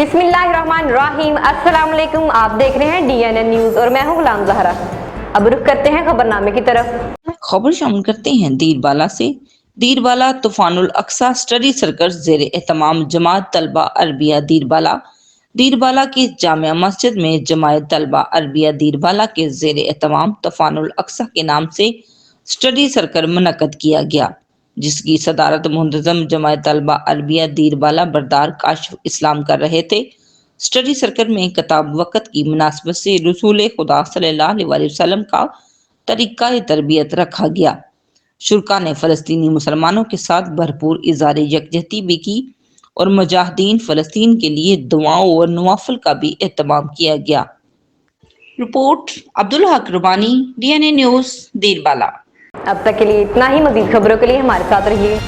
बिस्मिल्लाहिर्रहमानिर्रहीम। अस्सलाम वालेकुम। आप देख रहे हैं DNN न्यूज और मैं हूं गुलाम ज़हरा। अब रुख करते हैं खबरनामे की तरफ। खबर शामिल करते हैं दीरबाला से। दीरबाला तूफानुल अक्सा स्टडी सर्कल ज़ेरे एहतमाम जमात तलबा अरबिया दीरबाला। दीरबाला की जामिया मस्जिद में जमात तलबा अरबिया दीरबाला के ज़ेरे एहतमाम तूफानुल अक्सा के नाम से स्टडी सर्कल मुनक्कद किया गया, जिसकी सदारत मुंतज़म जमात तलबा अरबिया दीरबाला बरदार काशिफ इस्लाम कर रहे थे। स्टडी सर्कल में किताब वक़्त की मुनासबत से रसूल खुदा सल्लल्लाहु अलैहि वसल्लम का तरीका तरबियत रखा गया। शुरका ने फ़लस्तीनी मुसलमानों के साथ भरपूर इज़हार यकजहती भी की और मुजाहिदीन फ़लस्तीन के लिए दुआओं और नवाफिल का भी एहतमाम किया गया। Report Abdul Haq रुबानी, DNN news, Dir Bala. अब तक के लिए इतना ही। मज़ीद खबरों के लिए हमारे साथ रहिए।